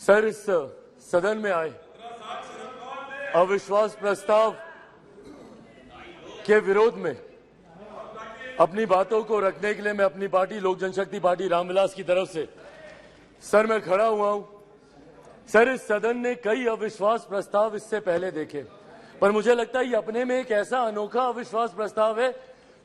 Sir, इस सदन में आए अविश्वास प्रस्ताव के विरोध में अपनी बातों को रखने के लिए मैं अपनी पार्टी लोक जनशक्ति पार्टी रामविलास की तरफ से सर मैं खड़ा हुआ हूं। सर, इस सदन ने कई अविश्वास प्रस्ताव इससे पहले देखे, पर मुझे लगता है ये अपने में एक ऐसा अनोखा अविश्वास प्रस्ताव है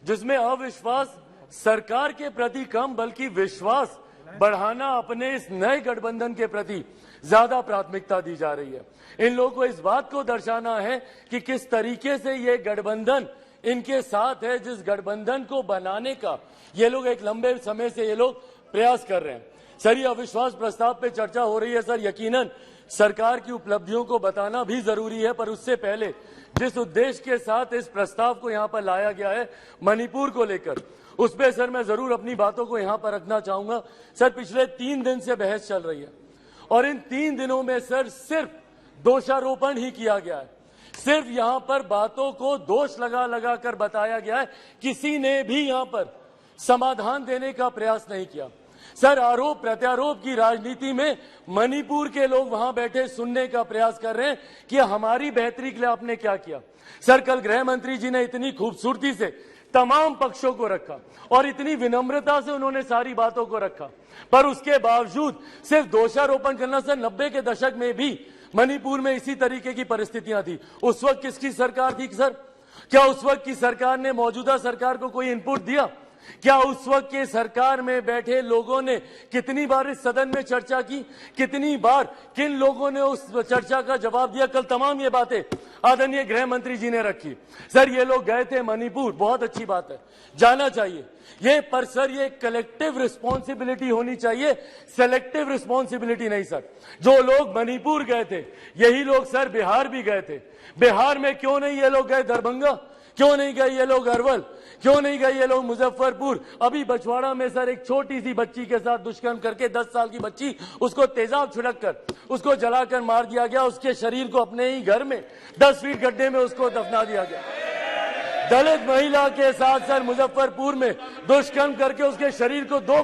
जिसमें अविश्वास सरकार के प्रति कम बल्कि विश्वास बढ़ाना अपने इस नए गठबंधन के प्रति ज्यादा प्राथमिकता दी जा रही है। इन लोगों को इस बात को दर्शाना है कि किस तरीके से ये गठबंधन इनके साथ है, जिस गठबंधन को बनाने का ये लोग एक लंबे समय से ये लोग प्रयास कर रहे हैं। सर, ये अविश्वास प्रस्ताव पे चर्चा हो रही है। सर, यकीनन सरकार की उपलब्धियों को बताना भी जरूरी है, पर उससे पहले जिस उद्देश्य के साथ इस प्रस्ताव को यहां पर लाया गया है मणिपुर को लेकर, उस पर सर मैं जरूर अपनी बातों को यहां पर रखना चाहूंगा। सर, पिछले 3 दिन से बहस चल रही है और इन 3 दिनों में सर सिर्फ दोषारोपण ही किया गया है। सिर्फ यहां पर बातों को दोष लगा लगा कर बताया गया है, किसी ने भी यहां पर समाधान देने का प्रयास नहीं किया। सर, आरोप प्रत्यारोप की राजनीति में मणिपुर के लोग वहां बैठे सुनने का प्रयास कर रहे हैं कि हमारी बेहतरी के लिए आपने क्या किया। सर, कल गृह मंत्री जी ने इतनी खूबसूरती से तमाम पक्षों को रखा और इतनी विनम्रता से उन्होंने सारी बातों को रखा, पर उसके बावजूद सिर्फ दोषारोपण करना। सर, 90 के दशक में भी मणिपुर में इसी तरीके की परिस्थितियां थी। उस वक्त किसकी सरकार थी सर? क्या उस वक्त की सरकार ने मौजूदा सरकार को कोई इनपुट दिया? क्या उस वक्त के सरकार में बैठे लोगों ने कितनी बार इस सदन में चर्चा की? कितनी बार किन लोगों ने उस चर्चा का जवाब दिया? कल तमाम ये बातें आदरणीय गृह मंत्री जी ने रखी। सर, ये लोग गए थे मणिपुर, बहुत अच्छी बात है, जाना चाहिए ये, पर सर ये कलेक्टिव रिस्पॉन्सिबिलिटी होनी चाहिए, सेलेक्टिव रिस्पॉन्सिबिलिटी नहीं। सर, जो लोग मणिपुर गए थे यही लोग सर बिहार भी गए थे। बिहार में क्यों नहीं ये लोग गए दरभंगा? क्यों नहीं गए ये लोग अरवल? क्यों नहीं गए ये लोग मुजफ्फरपुर? अभी बछवाड़ा में सर एक छोटी सी बच्ची के साथ दुष्कर्म करके 10 साल की बच्ची, उसको तेजाब छिड़क कर उसको जलाकर मार दिया गया। उसके शरीर को अपने ही घर में 10 फीट गड्ढे में उसको दफना दिया गया। दलित महिला के साथ सर मुजफ्फरपुर में दुष्कर्म करके उसके शरीर को 2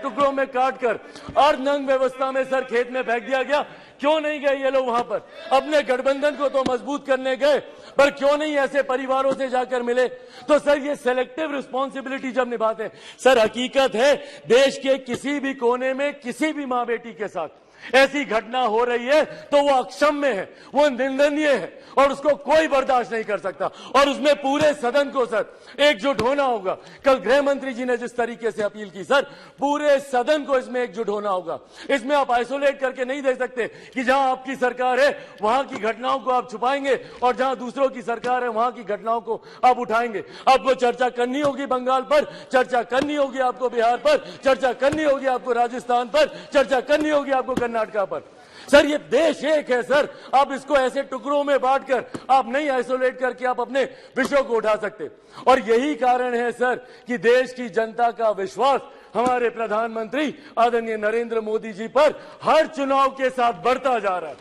टुकड़ों में काटकर अर्धनग्न व्यवस्था में सर खेत में फेंक दिया गया। क्यों नहीं गए ये लोग वहां पर? अपने गठबंधन को तो मजबूत करने गए, पर क्यों नहीं ऐसे परिवारों से जाकर मिले? तो सर ये सेलेक्टिव रिस्पॉन्सिबिलिटी जब निभाते हैं, सर हकीकत है देश के किसी भी कोने में किसी भी मां बेटी के साथ ऐसी घटना हो रही है तो वो अक्षम्य है, वो निंदनीय है और उसको कोई बर्दाश्त नहीं कर सकता, और उसमें पूरे सदन को सर एकजुट होना होगा। कल गृह मंत्री जी ने जिस तरीके से अपील की, सर पूरे सदन को इसमें एकजुट होना होगा। इसमें आप आइसोलेट करके नहीं देख सकते कि जहां आपकी सरकार है वहां की घटनाओं को आप छुपाएंगे और जहां दूसरों की सरकार है वहां की घटनाओं को आप उठाएंगे। आपको चर्चा करनी होगी बंगाल पर, चर्चा करनी होगी आपको बिहार पर, चर्चा करनी होगी आपको राजस्थान पर, चर्चा करनी होगी आपको कर्नाटका पर। सर, ये देश एक है सर, आप इसको ऐसे टुकड़ों में बांटकर आप नहीं आइसोलेट करके आप अपने विषयों को उठा सकते। और यही कारण है सर कि देश की जनता का विश्वास हमारे प्रधानमंत्री आदरणीय नरेंद्र मोदी जी पर हर चुनाव के साथ बढ़ता जा रहा है।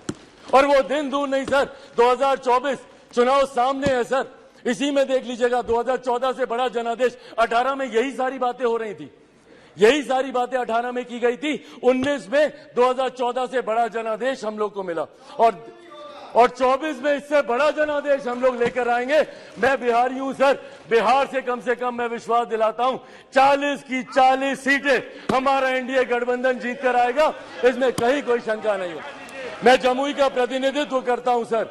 और वो दिन दूर नहीं सर, 2024 चुनाव सामने है सर। इसी में देख लीजिएगा 2014 से बड़ा जनादेश 18 में यही सारी बातें हो रही थी, यही सारी बातें 18 में की गई थी। 19 में 2014 से बड़ा जनादेश हम लोग को मिला और 24 में इससे बड़ा जनादेश हम लोग लेकर आएंगे। मैं बिहारी हूं सर, बिहार से कम मैं विश्वास दिलाता हूं 40 की 40 सीटें हमारा एनडीए गठबंधन जीत कर आएगा, इसमें कहीं कोई शंका नहीं है। मैं जमुई का प्रतिनिधित्व करता हूं सर।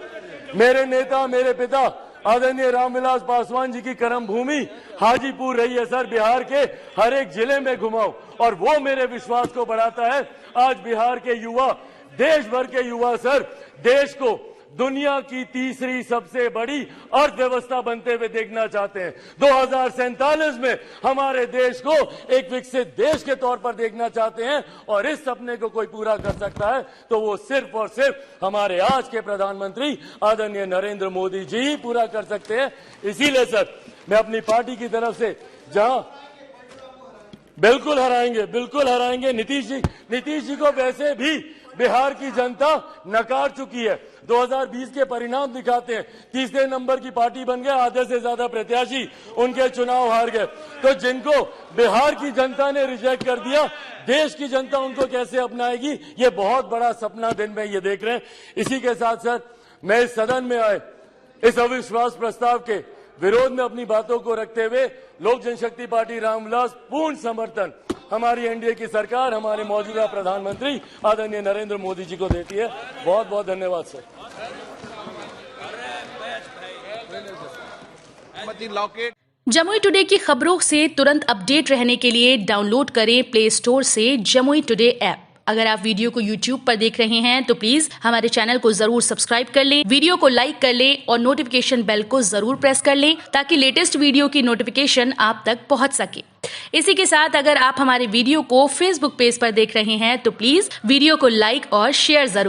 मेरे नेता, मेरे पिता आदरणीय रामविलास पासवान जी की कर्म भूमि हाजीपुर रही है सर। बिहार के हर एक जिले में घुमाओ और वो मेरे विश्वास को बढ़ाता है। आज बिहार के युवा, देश भर के युवा सर देश को दुनिया की तीसरी सबसे बड़ी अर्थव्यवस्था बनते हुए देखना चाहते हैं। 2047 में हमारे देश को एक विकसित देश के तौर पर देखना चाहते हैं, और इस सपने को कोई पूरा कर सकता है तो वो सिर्फ और सिर्फ हमारे आज के प्रधानमंत्री आदरणीय नरेंद्र मोदी जी ही पूरा कर सकते हैं। इसीलिए सर मैं अपनी पार्टी की तरफ से जहां बिल्कुल हराएंगे नीतीश जी को वैसे भी बिहार की जनता नकार चुकी है। 2020 के परिणाम दिखाते हैं, तीसरे नंबर की पार्टी बन गए, आधे से ज्यादा प्रत्याशी उनके चुनाव हार गए। तो जिनको बिहार की जनता ने रिजेक्ट कर दिया, देश की जनता उनको कैसे अपनाएगी, ये बहुत बड़ा सपना दिन में ये देख रहे हैं। इसी के साथ सर, मैं इस सदन में आए इस अविश्वास प्रस्ताव के विरोध में अपनी बातों को रखते हुए लोक जनशक्ति पार्टी रामविलास पूर्ण समर्थन हमारी एनडीए की सरकार, हमारे मौजूदा प्रधानमंत्री आदरणीय नरेंद्र मोदी जी को देती है। बहुत बहुत धन्यवाद सर। जमुई टुडे की खबरों से तुरंत अपडेट रहने के लिए डाउनलोड करें प्ले स्टोर से जमुई टुडे ऐप। अगर आप वीडियो को YouTube पर देख रहे हैं तो प्लीज हमारे चैनल को जरूर सब्सक्राइब कर लें, वीडियो को लाइक कर लें और नोटिफिकेशन बेल को जरूर प्रेस कर लें ताकि लेटेस्ट वीडियो की नोटिफिकेशन आप तक पहुंच सके। इसी के साथ अगर आप हमारे वीडियो को Facebook पेज पर देख रहे हैं तो प्लीज वीडियो को लाइक और शेयर जरूर